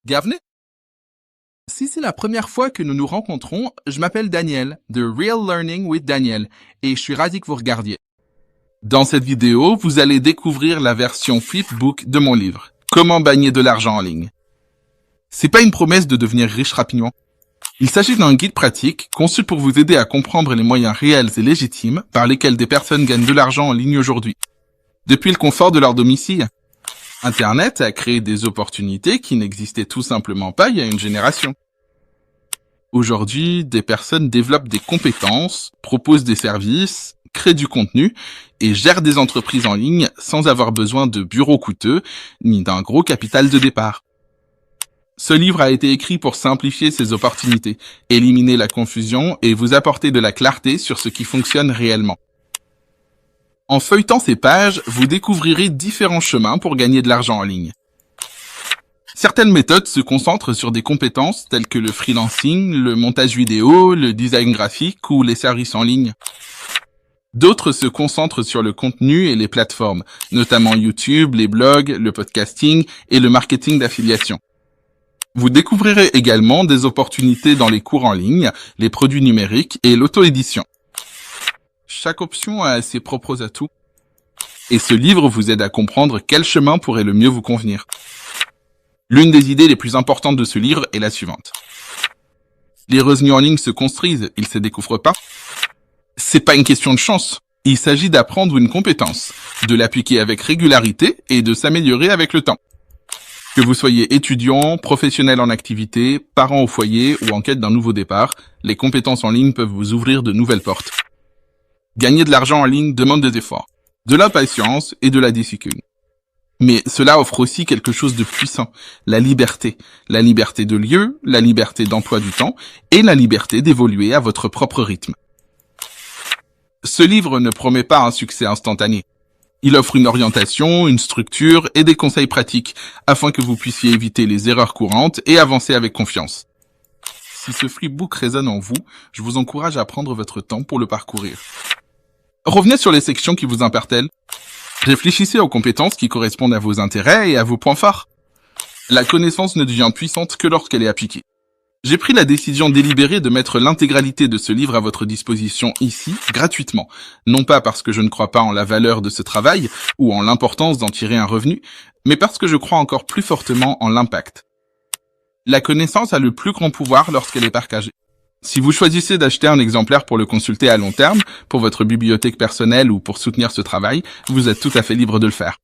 Bienvenue. Si c'est la première fois que nous nous rencontrons, je m'appelle Daniel, de Real Learning with Daniel, et je suis ravi que vous regardiez. Dans cette vidéo, vous allez découvrir la version flipbook de mon livre, Comment gagner de l'argent en ligne. C'est pas une promesse de devenir riche rapidement. Il s'agit d'un guide pratique conçu pour vous aider à comprendre les moyens réels et légitimes par lesquels des personnes gagnent de l'argent en ligne aujourd'hui. Depuis le confort de leur domicile, Internet a créé des opportunités qui n'existaient tout simplement pas il y a une génération. Aujourd'hui, des personnes développent des compétences, proposent des services, créent du contenu et gèrent des entreprises en ligne sans avoir besoin de bureaux coûteux ni d'un gros capital de départ. Ce livre a été écrit pour simplifier ces opportunités, éliminer la confusion et vous apporter de la clarté sur ce qui fonctionne réellement. En feuilletant ces pages, vous découvrirez différents chemins pour gagner de l'argent en ligne. Certaines méthodes se concentrent sur des compétences telles que le freelancing, le montage vidéo, le design graphique ou les services en ligne. D'autres se concentrent sur le contenu et les plateformes, notamment YouTube, les blogs, le podcasting et le marketing d'affiliation. Vous découvrirez également des opportunités dans les cours en ligne, les produits numériques et l'auto-édition. Chaque option a ses propres atouts. Et ce livre vous aide à comprendre quel chemin pourrait le mieux vous convenir. L'une des idées les plus importantes de ce livre est la suivante. Les revenus en ligne se construisent, ils se découvrent pas. C'est pas une question de chance. Il s'agit d'apprendre une compétence, de l'appliquer avec régularité et de s'améliorer avec le temps. Que vous soyez étudiant, professionnel en activité, parent au foyer ou en quête d'un nouveau départ, les compétences en ligne peuvent vous ouvrir de nouvelles portes. Gagner de l'argent en ligne demande des efforts, de la patience et de la discipline. Mais cela offre aussi quelque chose de puissant, la liberté. La liberté de lieu, la liberté d'emploi du temps et la liberté d'évoluer à votre propre rythme. Ce livre ne promet pas un succès instantané. Il offre une orientation, une structure et des conseils pratiques afin que vous puissiez éviter les erreurs courantes et avancer avec confiance. Si ce flipbook résonne en vous, je vous encourage à prendre votre temps pour le parcourir. Revenez sur les sections qui vous interpellent. Réfléchissez aux compétences qui correspondent à vos intérêts et à vos points forts. La connaissance ne devient puissante que lorsqu'elle est appliquée. J'ai pris la décision délibérée de mettre l'intégralité de ce livre à votre disposition ici, gratuitement. Non pas parce que je ne crois pas en la valeur de ce travail ou en l'importance d'en tirer un revenu, mais parce que je crois encore plus fortement en l'impact. La connaissance a le plus grand pouvoir lorsqu'elle est partagée. Si vous choisissez d'acheter un exemplaire pour le consulter à long terme, pour votre bibliothèque personnelle ou pour soutenir ce travail, vous êtes tout à fait libre de le faire.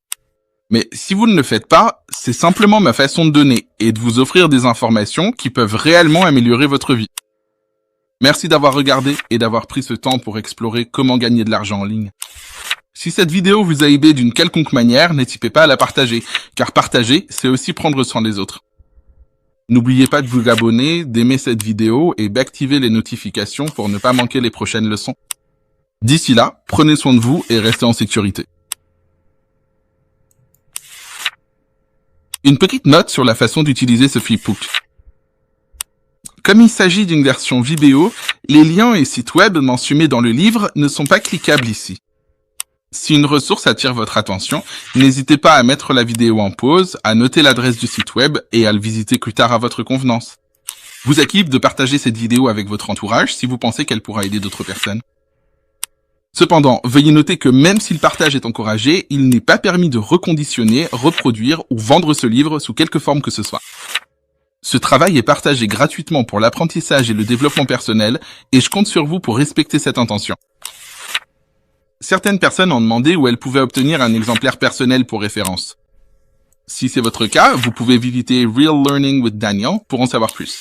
Mais si vous ne le faites pas, c'est simplement ma façon de donner et de vous offrir des informations qui peuvent réellement améliorer votre vie. Merci d'avoir regardé et d'avoir pris ce temps pour explorer comment gagner de l'argent en ligne. Si cette vidéo vous a aidé d'une quelconque manière, n'hésitez pas à la partager, car partager, c'est aussi prendre soin des autres. N'oubliez pas de vous abonner, d'aimer cette vidéo et d'activer les notifications pour ne pas manquer les prochaines leçons. D'ici là, prenez soin de vous et restez en sécurité. Une petite note sur la façon d'utiliser ce flipbook. Comme il s'agit d'une version vidéo, les liens et sites web mentionnés dans le livre ne sont pas cliquables ici. Si une ressource attire votre attention, n'hésitez pas à mettre la vidéo en pause, à noter l'adresse du site web et à le visiter plus tard à votre convenance. Vous êtes libre de partager cette vidéo avec votre entourage si vous pensez qu'elle pourra aider d'autres personnes. Cependant, veuillez noter que même si le partage est encouragé, il n'est pas permis de reconditionner, reproduire ou vendre ce livre sous quelque forme que ce soit. Ce travail est partagé gratuitement pour l'apprentissage et le développement personnel et je compte sur vous pour respecter cette intention. Certaines personnes ont demandé où elles pouvaient obtenir un exemplaire personnel pour référence. Si c'est votre cas, vous pouvez visiter Real Learning with Daniel pour en savoir plus.